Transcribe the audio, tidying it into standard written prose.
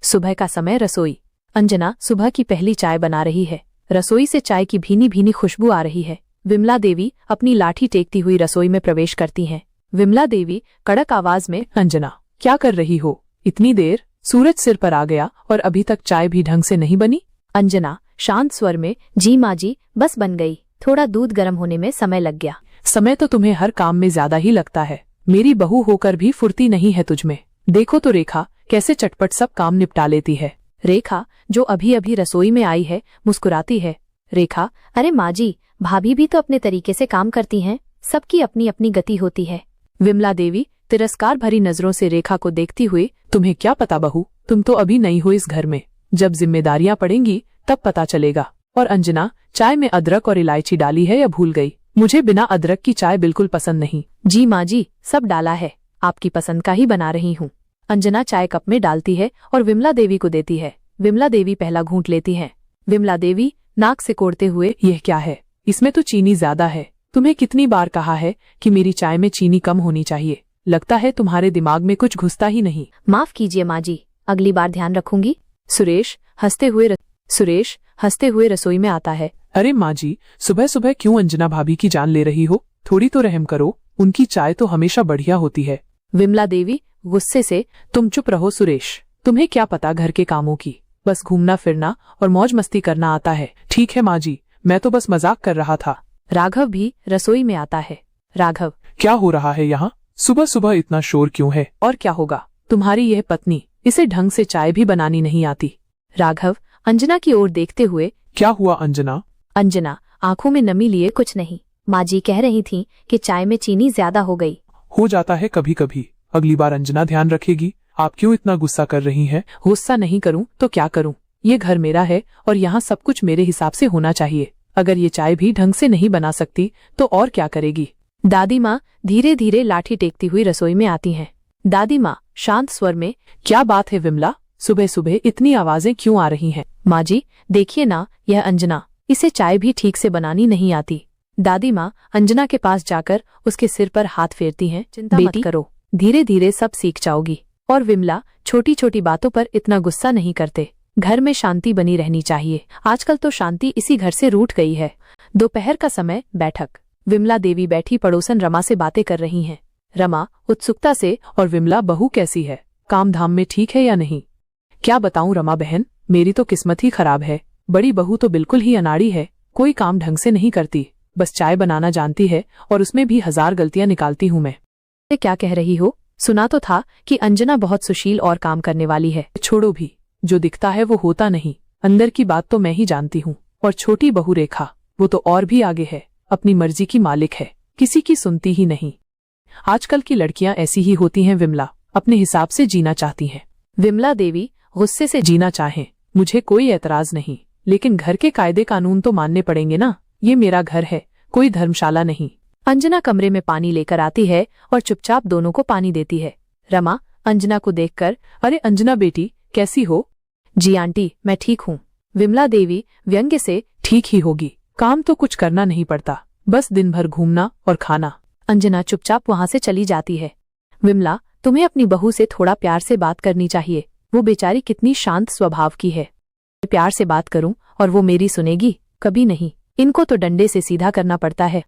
सुबह का समय। रसोई। अंजना सुबह की पहली चाय बना रही है। रसोई से चाय की भीनी भीनी खुशबू आ रही है। विमला देवी अपनी लाठी टेकती हुई रसोई में प्रवेश करती हैं। विमला देवी कड़क आवाज में, अंजना, क्या कर रही हो? इतनी देर? सूरज सिर पर आ गया और अभी तक चाय भी ढंग से नहीं बनी? अंजना शांत स्वर में, जी माँ जी, बस बन गई, थोड़ा दूध गर्म होने में समय लग गया। समय तो तुम्हें हर काम में ज्यादा ही लगता है। मेरी बहू होकर भी फुर्ती नहीं है तुझमें। देखो तो रेखा कैसे चटपट सब काम निपटा लेती है। रेखा जो अभी अभी रसोई में आई है मुस्कुराती है। रेखा, अरे माँ जी, भाभी भी तो अपने तरीके से काम करती हैं, सबकी अपनी अपनी गति होती है। विमला देवी तिरस्कार भरी नजरों से रेखा को देखती हुई, तुम्हें क्या पता बहू, तुम तो अभी नई हो इस घर में, जब जिम्मेदारियां पड़ेंगी तब पता चलेगा। और अंजना, चाय में अदरक और इलायची डाली है या भूल गई? मुझे बिना अदरक की चाय बिल्कुल पसंद नहीं। जी माँ जी, सब डाला है, आपकी पसंद का ही बना रही हूँ। अंजना चाय कप में डालती है और विमला देवी को देती है। विमला देवी पहला घूंट लेती हैं। विमला देवी नाक से कोड़ते हुए, यह क्या है? इसमें तो चीनी ज्यादा है। तुम्हें कितनी बार कहा है कि मेरी चाय में चीनी कम होनी चाहिए? लगता है तुम्हारे दिमाग में कुछ घुसता ही नहीं। माफ कीजिए माँ जी, अगली बार ध्यान रखूंगी। सुरेश हंसते हुए रसोई में आता है। अरे माँ जी, सुबह सुबह क्यों अंजना भाभी की जान ले रही हो? थोड़ी तो रहम करो, उनकी चाय तो हमेशा बढ़िया होती है। विमला देवी गुस्से से, तुम चुप रहो सुरेश, तुम्हें क्या पता घर के कामों की? बस घूमना फिरना और मौज मस्ती करना आता है। ठीक है माँ जी, मैं तो बस मजाक कर रहा था। राघव भी रसोई में आता है। राघव, क्या हो रहा है यहाँ? सुबह सुबह इतना शोर क्यों है? और क्या होगा, तुम्हारी यह पत्नी, इसे ढंग से चाय भी बनानी नहीं आती। राघव अंजना की ओर देखते हुए, क्या हुआ अंजना? अंजना आंखों में नमी लिए, कुछ नहीं, माँ जी कह रही थी कि चाय में चीनी ज्यादा हो गई। हो जाता है कभी कभी, अगली बार अंजना ध्यान रखेगी। आप क्यों इतना गुस्सा कर रही हैं? गुस्सा नहीं करूं तो क्या करूं? ये घर मेरा है और यहाँ सब कुछ मेरे हिसाब से होना चाहिए। अगर ये चाय भी ढंग से नहीं बना सकती तो और क्या करेगी? दादी माँ धीरे धीरे लाठी टेकती हुई रसोई में आती हैं। दादी माँ शांत स्वर में, क्या बात है विमला, सुबह सुबह इतनी आवाजें क्यों आ रही हैं? माँ जी देखिए ना, यह अंजना, इसे चाय भी ठीक से बनानी नहीं आती। दादी माँ अंजना के पास जाकर उसके सिर पर हाथ फेरती हैं। चिंता मत करो, धीरे धीरे सब सीख जाओगी। और विमला, छोटी छोटी बातों पर इतना गुस्सा नहीं करते, घर में शांति बनी रहनी चाहिए। आजकल तो शांति इसी घर से रूठ गई है। दोपहर का समय। बैठक। विमला देवी बैठी पड़ोसन रमा से बातें कर रही हैं। रमा उत्सुकता से, और विमला बहू कैसी है? काम धाम में ठीक है या नहीं? क्या बताऊं रमा बहन, मेरी तो किस्मत ही खराब है। बड़ी बहू तो बिल्कुल ही अनाड़ी है, कोई काम ढंग से नहीं करती, बस चाय बनाना जानती है और उसमें भी 1000 गलतियां निकालती हूँ मैं। क्या कह रही हो? सुना तो था कि अंजना बहुत सुशील और काम करने वाली है। छोड़ो भी, जो दिखता है वो होता नहीं, अंदर की बात तो मैं ही जानती हूँ। और छोटी बहू रेखा, वो तो और भी आगे है, अपनी मर्जी की मालिक है, किसी की सुनती ही नहीं। आजकल की लड़कियां ऐसी ही होती हैं विमला, अपने हिसाब से जीना चाहती हैं। विमला देवी गुस्से से, जीना चाहें, मुझे कोई एतराज नहीं, लेकिन घर के कायदे कानून तो मानने पड़ेंगे ना। ये मेरा घर है, कोई धर्मशाला नहीं। अंजना कमरे में पानी लेकर आती है और चुपचाप दोनों को पानी देती है। रमा अंजना को देखकर, अरे अंजना बेटी, कैसी हो? जी आंटी, मैं ठीक हूँ। विमला देवी व्यंग्य से, ठीक ही होगी, काम तो कुछ करना नहीं पड़ता, बस दिन भर घूमना और खाना। अंजना चुपचाप वहाँ से चली जाती है। विमला, तुम्हें अपनी बहू से थोड़ा प्यार से बात करनी चाहिए, वो बेचारी कितनी शांत स्वभाव की है। प्यार से बात करूं और वो मेरी सुनेगी? कभी नहीं, इनको तो डंडे से सीधा करना पड़ता है।